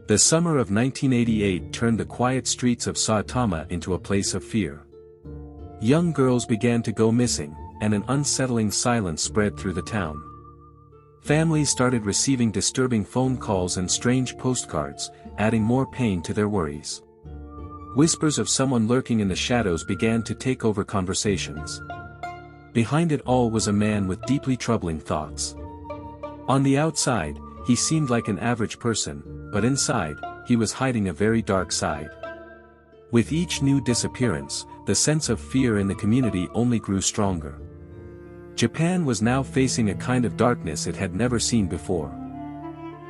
The summer of 1988 turned the quiet streets of Saitama into a place of fear. Young girls began to go missing, and an unsettling silence spread through the town. Families started receiving disturbing phone calls and strange postcards, adding more pain to their worries. Whispers of someone lurking in the shadows began to take over conversations. Behind it all was a man with deeply troubling thoughts. On the outside, he seemed like an average person, but inside, he was hiding a very dark side. With each new disappearance, the sense of fear in the community only grew stronger. Japan was now facing a kind of darkness it had never seen before.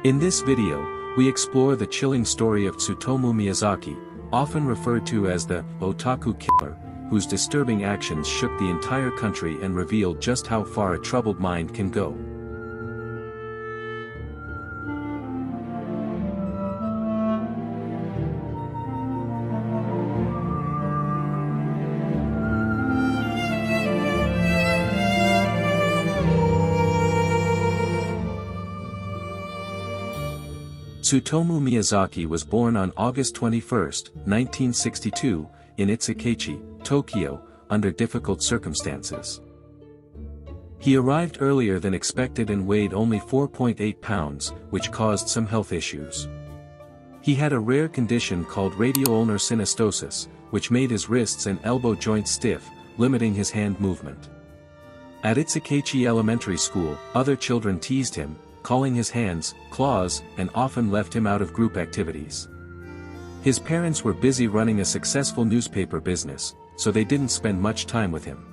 In this video, we explore the chilling story of Tsutomu Miyazaki, often referred to as the Otaku Killer, whose disturbing actions shook the entire country and revealed just how far a troubled mind can go. Tsutomu Miyazaki was born on August 21, 1962, in Itsukaichi, Tokyo, under difficult circumstances. He arrived earlier than expected and weighed only 4.8 pounds, which caused some health issues. He had a rare condition called radioulnar synostosis, which made his wrists and elbow joints stiff, limiting his hand movement. At Itsukaichi Elementary School, other children teased him, calling his hands claws, and often left him out of group activities. His parents were busy running a successful newspaper business, so they didn't spend much time with him.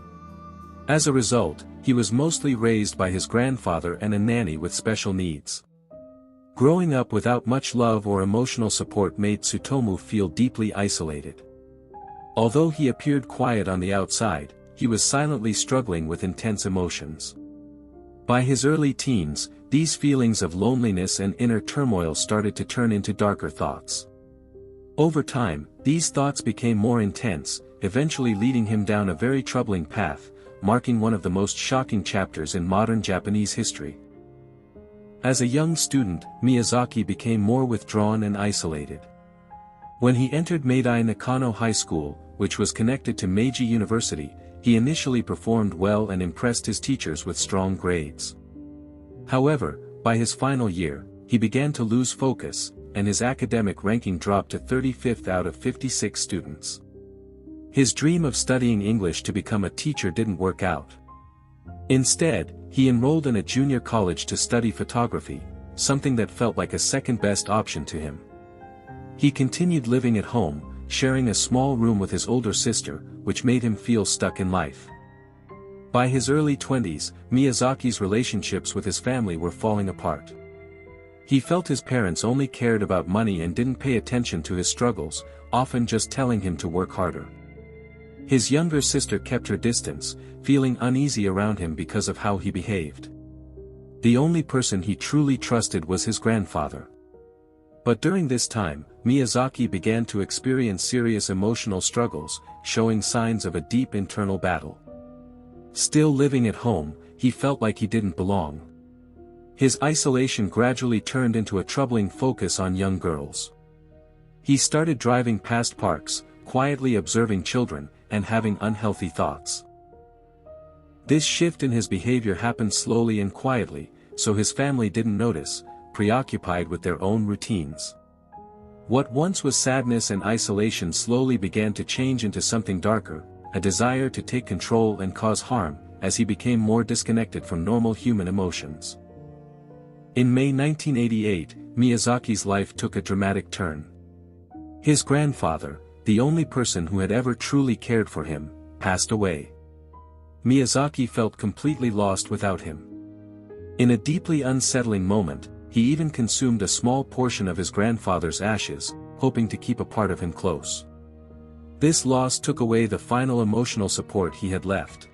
As a result, he was mostly raised by his grandfather and a nanny with special needs. Growing up without much love or emotional support made Tsutomu feel deeply isolated. Although he appeared quiet on the outside, he was silently struggling with intense emotions. By his early teens, these feelings of loneliness and inner turmoil started to turn into darker thoughts. Over time, these thoughts became more intense, eventually leading him down a very troubling path, marking one of the most shocking chapters in modern Japanese history. As a young student, Miyazaki became more withdrawn and isolated. When he entered Meidai Nakano High School, which was connected to Meiji University, he initially performed well and impressed his teachers with strong grades. However, by his final year, he began to lose focus, and his academic ranking dropped to 35th out of 56 students. His dream of studying English to become a teacher didn't work out. Instead, he enrolled in a junior college to study photography, something that felt like a second-best option to him. He continued living at home, sharing a small room with his older sister, which made him feel stuck in life. By his early 20s, Miyazaki's relationships with his family were falling apart. He felt his parents only cared about money and didn't pay attention to his struggles, often just telling him to work harder. His younger sister kept her distance, feeling uneasy around him because of how he behaved. The only person he truly trusted was his grandfather. But during this time, Miyazaki began to experience serious emotional struggles, showing signs of a deep internal battle. Still living at home, he felt like he didn't belong. His isolation gradually turned into a troubling focus on young girls. He started driving past parks, quietly observing children, and having unhealthy thoughts. This shift in his behavior happened slowly and quietly, so his family didn't notice, preoccupied with their own routines. What once was sadness and isolation slowly began to change into something darker, a desire to take control and cause harm, as he became more disconnected from normal human emotions. In May 1988, Miyazaki's life took a dramatic turn. His grandfather, the only person who had ever truly cared for him, passed away. Miyazaki felt completely lost without him. In a deeply unsettling moment, he even consumed a small portion of his grandfather's ashes, hoping to keep a part of him close. This loss took away the final emotional support he had left.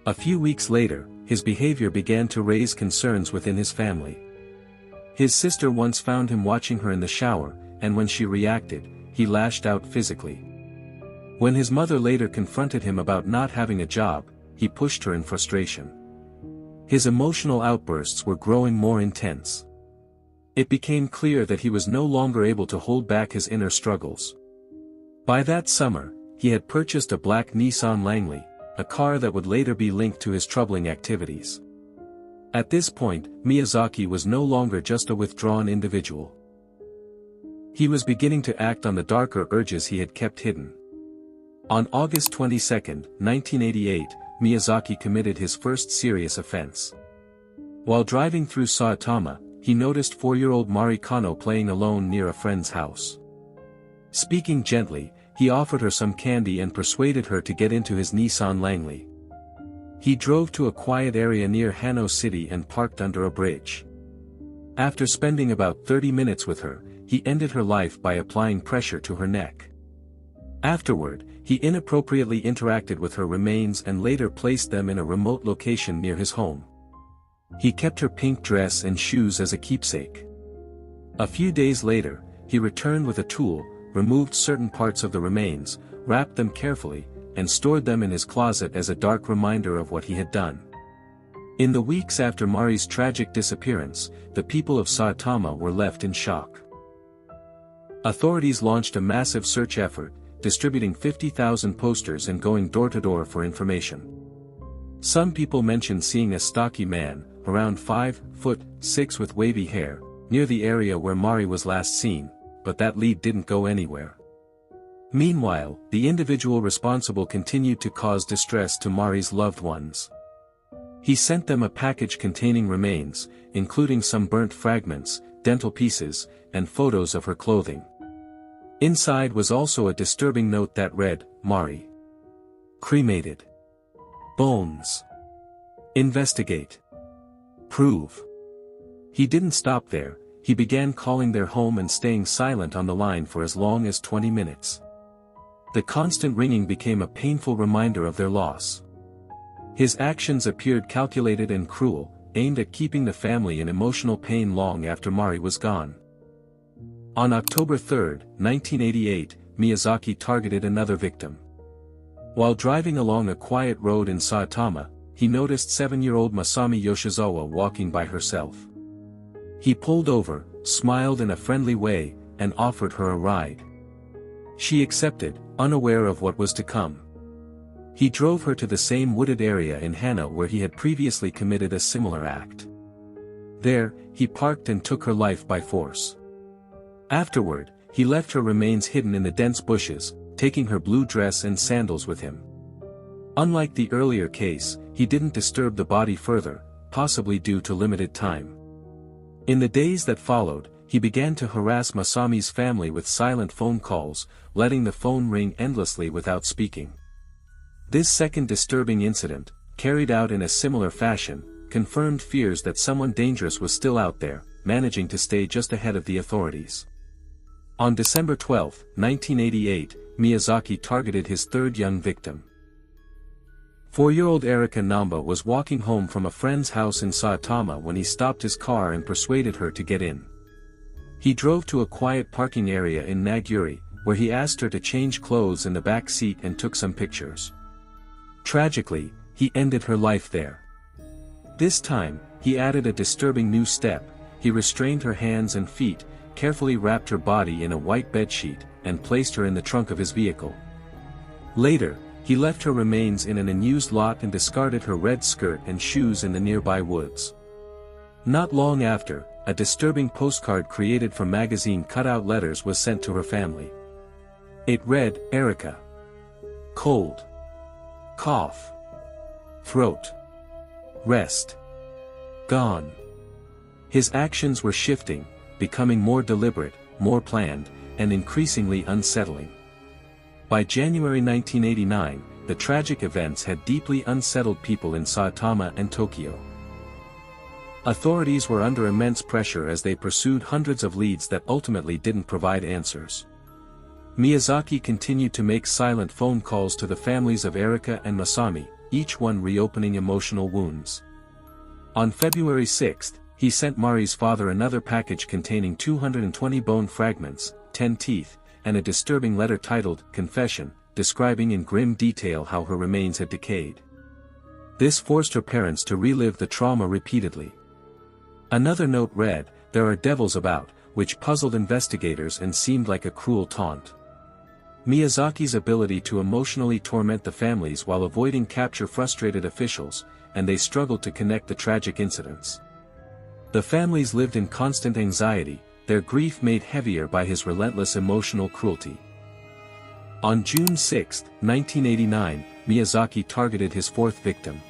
A few weeks later, his behavior began to raise concerns within his family. His sister once found him watching her in the shower, and when she reacted, he lashed out physically. When his mother later confronted him about not having a job, he pushed her in frustration. His emotional outbursts were growing more intense. It became clear that he was no longer able to hold back his inner struggles. By that summer, he had purchased a black Nissan Langley, a car that would later be linked to his troubling activities. At this point, Miyazaki was no longer just a withdrawn individual. He was beginning to act on the darker urges he had kept hidden. On August 22, 1988, Miyazaki committed his first serious offense. While driving through Saitama, he noticed 4-year-old Mari Kano playing alone near a friend's house. Speaking gently, he offered her some candy and persuaded her to get into his Nissan Langley. He drove to a quiet area near Hano City and parked under a bridge. After spending about 30 minutes with her, he ended her life by applying pressure to her neck. Afterward, he inappropriately interacted with her remains and later placed them in a remote location near his home. He kept her pink dress and shoes as a keepsake. A few days later, he returned with a tool, removed certain parts of the remains, wrapped them carefully, and stored them in his closet as a dark reminder of what he had done. In the weeks after Mari's tragic disappearance, the people of Saitama were left in shock. Authorities launched a massive search effort, distributing 50,000 posters and going door to door for information. Some people mentioned seeing a stocky man, around 5'6" with wavy hair, near the area where Mari was last seen, but that lead didn't go anywhere. Meanwhile, the individual responsible continued to cause distress to Mari's loved ones. He sent them a package containing remains, including some burnt fragments, dental pieces, and photos of her clothing. Inside was also a disturbing note that read, "Mari. Cremated. Bones. Investigate. Prove." He didn't stop there, he began calling their home and staying silent on the line for as long as 20 minutes. The constant ringing became a painful reminder of their loss. His actions appeared calculated and cruel, aimed at keeping the family in emotional pain long after Mari was gone. On October 3, 1988, Miyazaki targeted another victim. While driving along a quiet road in Saitama, he noticed 7-year-old Masami Yoshizawa walking by herself. He pulled over, smiled in a friendly way, and offered her a ride. She accepted, unaware of what was to come. He drove her to the same wooded area in Hano where he had previously committed a similar act. There, he parked and took her life by force. Afterward, he left her remains hidden in the dense bushes, taking her blue dress and sandals with him. Unlike the earlier case, he didn't disturb the body further, possibly due to limited time. In the days that followed, he began to harass Masami's family with silent phone calls, letting the phone ring endlessly without speaking. This second disturbing incident, carried out in a similar fashion, confirmed fears that someone dangerous was still out there, managing to stay just ahead of the authorities. On December 12, 1988, Miyazaki targeted his third young victim. 4-year-old Erika Namba was walking home from a friend's house in Saitama when he stopped his car and persuaded her to get in. He drove to a quiet parking area in Naguri, where he asked her to change clothes in the back seat and took some pictures. Tragically, he ended her life there. This time, he added a disturbing new step. He restrained her hands and feet, carefully wrapped her body in a white bedsheet, and placed her in the trunk of his vehicle. Later, he left her remains in an unused lot and discarded her red skirt and shoes in the nearby woods. Not long after, a disturbing postcard created from magazine cutout letters was sent to her family. It read, "Erika. Cold. Cough. Throat. Rest. Gone." His actions were shifting, becoming more deliberate, more planned, and increasingly unsettling. By January 1989, the tragic events had deeply unsettled people in Saitama and Tokyo. Authorities were under immense pressure as they pursued hundreds of leads that ultimately didn't provide answers. Miyazaki continued to make silent phone calls to the families of Erika and Masami, each one reopening emotional wounds. On February 6, he sent Mari's father another package containing 220 bone fragments, 10 teeth, and a disturbing letter titled, "Confession," describing in grim detail how her remains had decayed. This forced her parents to relive the trauma repeatedly. Another note read, there are devils about, which puzzled investigators and seemed like a cruel taunt. Miyazaki's ability to emotionally torment the families while avoiding capture frustrated officials, and they struggled to connect the tragic incidents. The families lived in constant anxiety, their grief made heavier by his relentless emotional cruelty. On June 6, 1989, Miyazaki targeted his fourth victim.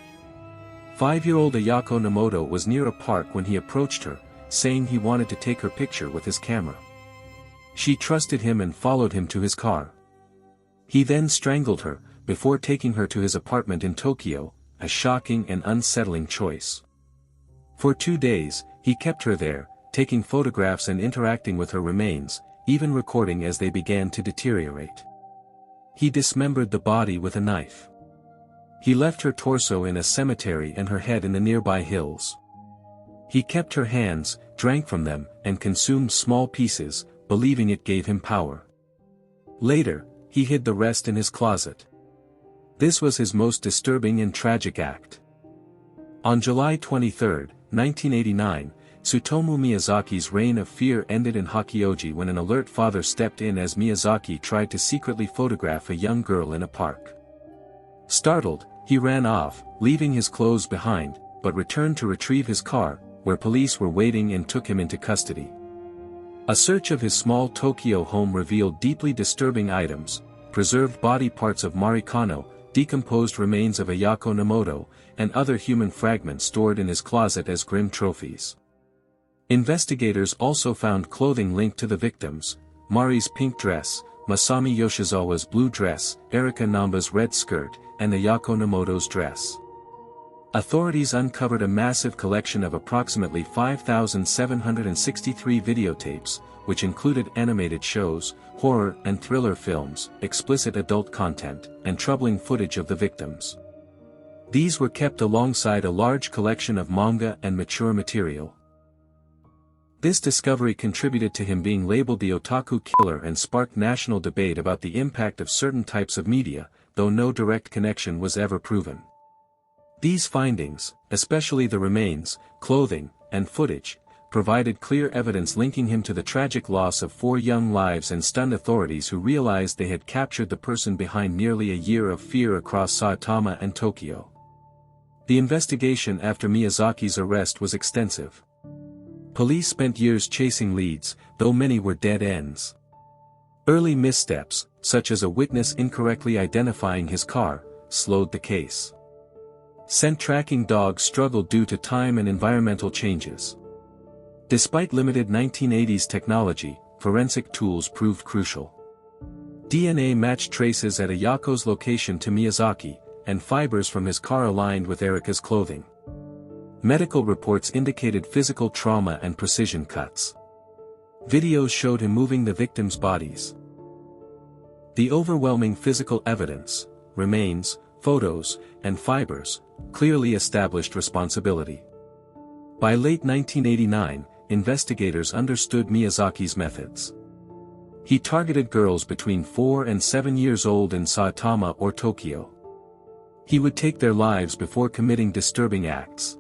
5-year-old Ayako Nomoto was near a park when he approached her, saying he wanted to take her picture with his camera. She trusted him and followed him to his car. He then strangled her, before taking her to his apartment in Tokyo, a shocking and unsettling choice. For 2 days, he kept her there, taking photographs and interacting with her remains, even recording as they began to deteriorate. He dismembered the body with a knife. He left her torso in a cemetery and her head in the nearby hills. He kept her hands, drank from them, and consumed small pieces, believing it gave him power. Later, he hid the rest in his closet. This was his most disturbing and tragic act. On July 23, 1989, Tsutomu Miyazaki's reign of fear ended in Hakuoji when an alert father stepped in as Miyazaki tried to secretly photograph a young girl in a park. Startled, he ran off, leaving his clothes behind, but returned to retrieve his car, where police were waiting and took him into custody. A search of his small Tokyo home revealed deeply disturbing items, preserved body parts of Marikano, decomposed remains of Ayako Nomoto, and other human fragments stored in his closet as grim trophies. Investigators also found clothing linked to the victims: Mari's pink dress, Masami Yoshizawa's blue dress, Erika Namba's red skirt, and Ayako Nomoto's dress. Authorities uncovered a massive collection of approximately 5,763 videotapes, which included animated shows, horror and thriller films, explicit adult content, and troubling footage of the victims. These were kept alongside a large collection of manga and mature material. This discovery contributed to him being labeled the Otaku Killer and sparked national debate about the impact of certain types of media, though no direct connection was ever proven. These findings, especially the remains, clothing, and footage, provided clear evidence linking him to the tragic loss of 4 young lives and stunned authorities who realized they had captured the person behind nearly a year of fear across Saitama and Tokyo. The investigation after Miyazaki's arrest was extensive. Police spent years chasing leads, though many were dead ends. Early missteps, such as a witness incorrectly identifying his car, slowed the case. Scent tracking dogs struggled due to time and environmental changes. Despite limited 1980s technology, forensic tools proved crucial. DNA matched traces at Ayako's location to Miyazaki, and fibers from his car aligned with Erika's clothing. Medical reports indicated physical trauma and precision cuts. Videos showed him moving the victims' bodies. The overwhelming physical evidence, remains, photos, and fibers, clearly established responsibility. By late 1989, investigators understood Miyazaki's methods. He targeted girls between 4 and 7 years old in Saitama or Tokyo. He would take their lives before committing disturbing acts.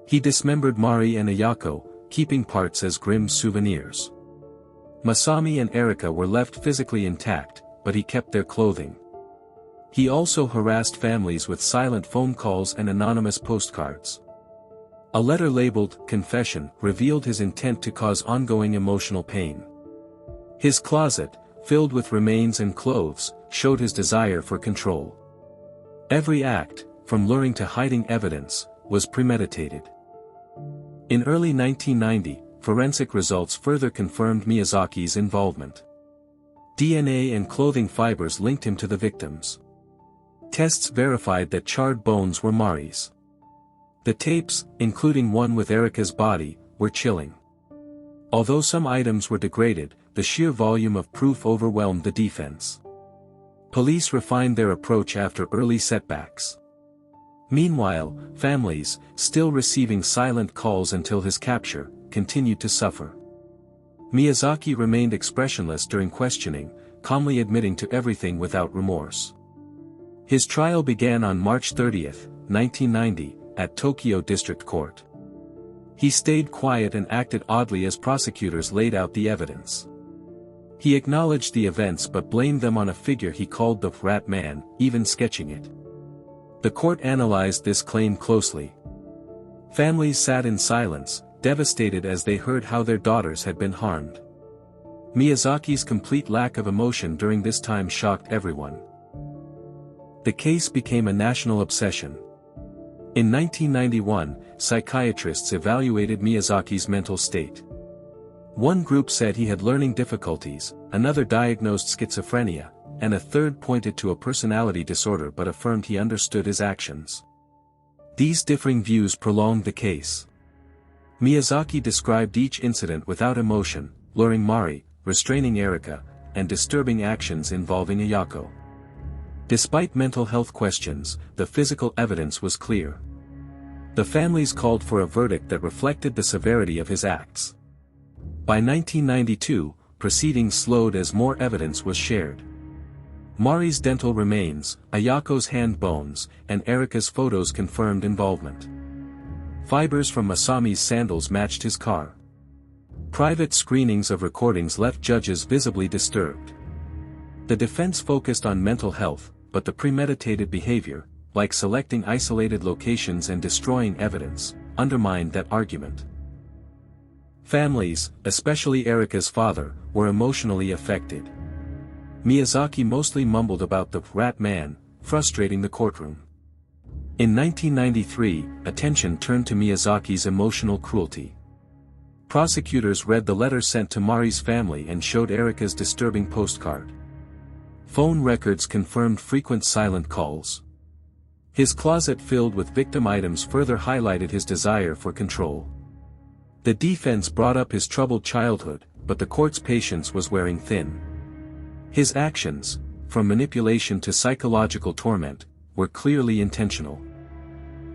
He dismembered Mari and Ayako, keeping parts as grim souvenirs. Masami and Erika were left physically intact, but he kept their clothing. He also harassed families with silent phone calls and anonymous postcards. A letter labeled "Confession" revealed his intent to cause ongoing emotional pain. His closet, filled with remains and clothes, showed his desire for control. Every act, from luring to hiding evidence, was premeditated. In early 1990, forensic results further confirmed Miyazaki's involvement. DNA and clothing fibers linked him to the victims. Tests verified that charred bones were Mari's. The tapes, including one with Erika's body, were chilling. Although some items were degraded, the sheer volume of proof overwhelmed the defense. Police refined their approach after early setbacks. Meanwhile, families, still receiving silent calls until his capture, continued to suffer. Miyazaki remained expressionless during questioning, calmly admitting to everything without remorse. His trial began on March 30, 1990, at Tokyo District Court. He stayed quiet and acted oddly as prosecutors laid out the evidence. He acknowledged the events but blamed them on a figure he called the Rat Man, even sketching it. The court analyzed this claim closely. Families sat in silence, devastated as they heard how their daughters had been harmed. Miyazaki's complete lack of emotion during this time shocked everyone. The case became a national obsession. In 1991, psychiatrists evaluated Miyazaki's mental state. One group said he had learning difficulties, another diagnosed schizophrenia, and a third pointed to a personality disorder but affirmed he understood his actions. These differing views prolonged the case. Miyazaki described each incident without emotion, luring Mari, restraining Erika, and disturbing actions involving Ayako. Despite mental health questions, the physical evidence was clear. The families called for a verdict that reflected the severity of his acts. By 1992, proceedings slowed as more evidence was shared. Mari's dental remains, Ayako's hand bones, and Erika's photos confirmed involvement. Fibers from Masami's sandals matched his car. Private screenings of recordings left judges visibly disturbed. The defense focused on mental health, but the premeditated behavior, like selecting isolated locations and destroying evidence, undermined that argument. Families, especially Erika's father, were emotionally affected. Miyazaki mostly mumbled about the Rat Man, frustrating the courtroom. In 1993, attention turned to Miyazaki's emotional cruelty. Prosecutors read the letter sent to Mari's family and showed Erika's disturbing postcard. Phone records confirmed frequent silent calls. His closet filled with victim items further highlighted his desire for control. The defense brought up his troubled childhood, but the court's patience was wearing thin. His actions, from manipulation to psychological torment, were clearly intentional.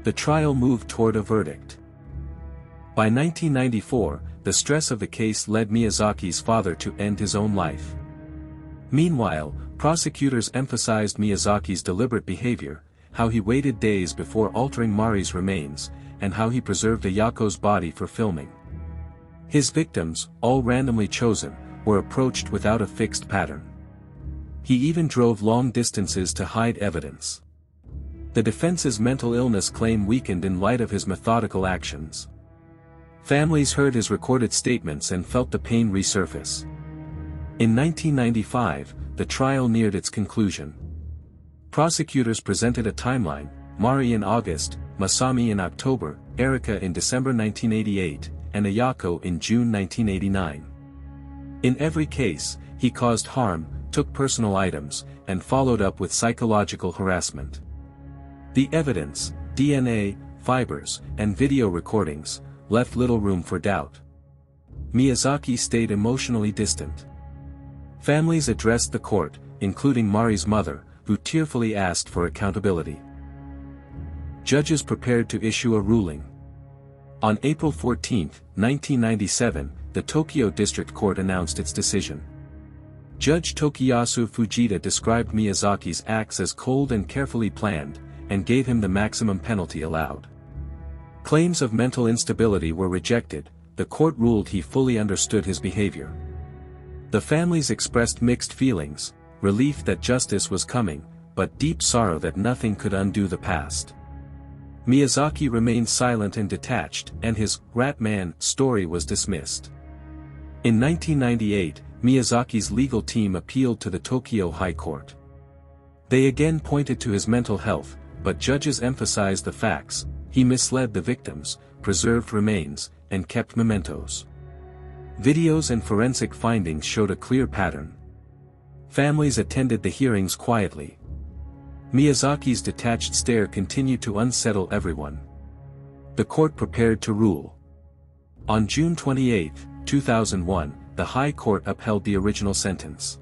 The trial moved toward a verdict. By 1994, the stress of the case led Miyazaki's father to end his own life. Meanwhile, prosecutors emphasized Miyazaki's deliberate behavior, how he waited days before altering Mari's remains, and how he preserved Ayako's body for filming. His victims, all randomly chosen, were approached without a fixed pattern. He even drove long distances to hide evidence. The defense's mental illness claim weakened in light of his methodical actions. Families heard his recorded statements and felt the pain resurface. In 1995, the trial neared its conclusion. Prosecutors presented a timeline: Mari in August, Masami in October, Erika in December 1988, and Ayako in June 1989. In every case, he caused harm, took personal items, and followed up with psychological harassment. The evidence, DNA, fibers, and video recordings, left little room for doubt. Miyazaki stayed emotionally distant. Families addressed the court, including Mari's mother, who tearfully asked for accountability. Judges prepared to issue a ruling. On April 14, 1997, the Tokyo District Court announced its decision. Judge Tokiyasu Fujita described Miyazaki's acts as cold and carefully planned, and gave him the maximum penalty allowed. Claims of mental instability were rejected. The court ruled he fully understood his behavior. The families expressed mixed feelings, relief that justice was coming, but deep sorrow that nothing could undo the past. Miyazaki remained silent and detached, and his Rat Man story was dismissed. In 1998, Miyazaki's legal team appealed to the Tokyo High Court. They again pointed to his mental health, but judges emphasized the facts: he misled the victims, preserved remains, and kept mementos. Videos and forensic findings showed a clear pattern. Families attended the hearings quietly. Miyazaki's detached stare continued to unsettle everyone. The court prepared to rule. On June 28, 2001, the High Court upheld the original sentence.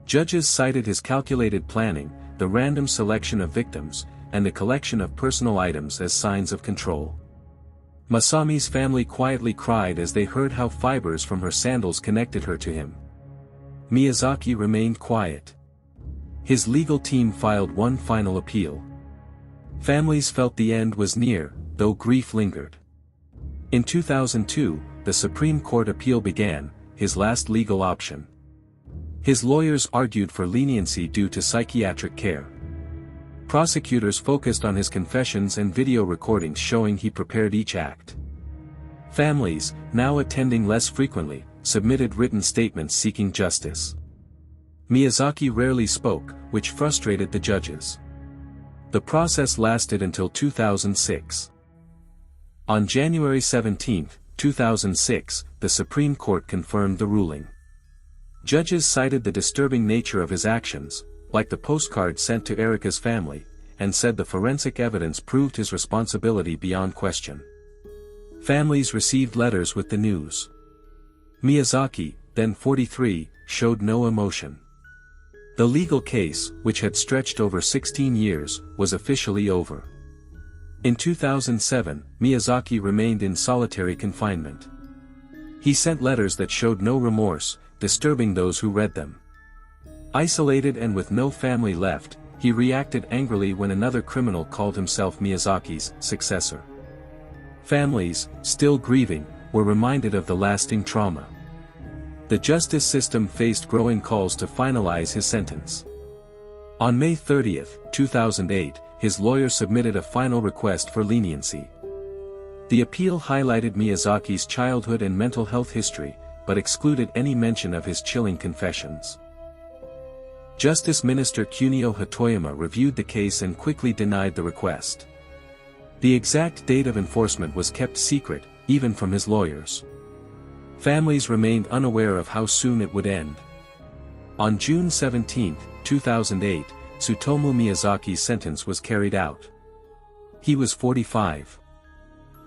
Judges cited his calculated planning, the random selection of victims, and the collection of personal items as signs of control. Masami's family quietly cried as they heard how fibers from her sandals connected her to him. Miyazaki remained quiet. His legal team filed one final appeal. Families felt the end was near, though grief lingered. In 2002, the Supreme Court appeal began, his last legal option. His lawyers argued for leniency due to psychiatric care. Prosecutors focused on his confessions and video recordings showing he prepared each act. Families, now attending less frequently, submitted written statements seeking justice. Miyazaki rarely spoke, which frustrated the judges. The process lasted until 2006. On January 17, 2006, the Supreme Court confirmed the ruling. Judges cited the disturbing nature of his actions, like the postcard sent to Erika's family, and said the forensic evidence proved his responsibility beyond question. Families received letters with the news. Miyazaki, then 43, showed no emotion. The legal case, which had stretched over 16 years, was officially over. In 2007, Miyazaki remained in solitary confinement. He sent letters that showed no remorse, disturbing those who read them. Isolated and with no family left, he reacted angrily when another criminal called himself Miyazaki's successor. Families, still grieving, were reminded of the lasting trauma. The justice system faced growing calls to finalize his sentence. On May 30, 2008, his lawyer submitted a final request for leniency. The appeal highlighted Miyazaki's childhood and mental health history, but excluded any mention of his chilling confessions. Justice Minister Kunio Hatoyama reviewed the case and quickly denied the request. The exact date of enforcement was kept secret, even from his lawyers. Families remained unaware of how soon it would end. On June 17, 2008, Tsutomu Miyazaki's sentence was carried out. He was 45.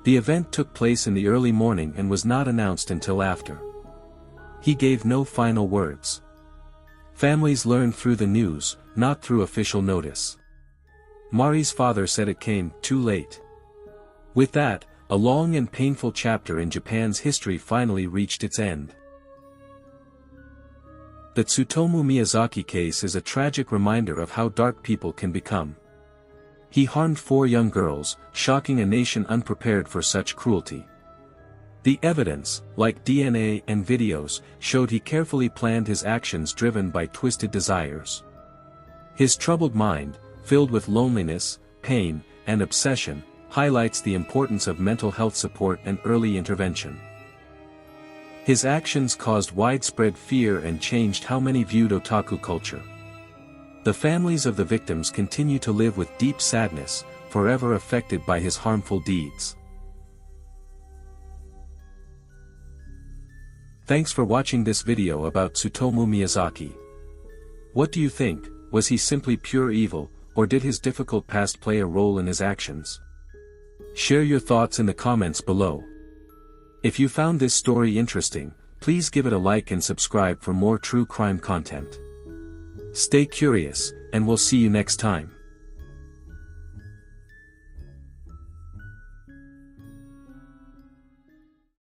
The event took place in the early morning and was not announced until after. He gave no final words. Families learned through the news, not through official notice. Mari's father said it came too late. With that, a long and painful chapter in Japan's history finally reached its end. The Tsutomu Miyazaki case is a tragic reminder of how dark people can become. He harmed 4 young girls, shocking a nation unprepared for such cruelty. The evidence, like DNA and videos, showed he carefully planned his actions driven by twisted desires. His troubled mind, filled with loneliness, pain, and obsession, highlights the importance of mental health support and early intervention. His actions caused widespread fear and changed how many viewed otaku culture. The families of the victims continue to live with deep sadness, forever affected by his harmful deeds. Thanks for watching this video about Tsutomu Miyazaki. What do you think? Was he simply pure evil, or did his difficult past play a role in his actions? Share your thoughts in the comments below. If you found this story interesting, please give it a like and subscribe for more true crime content. Stay curious, and we'll see you next time.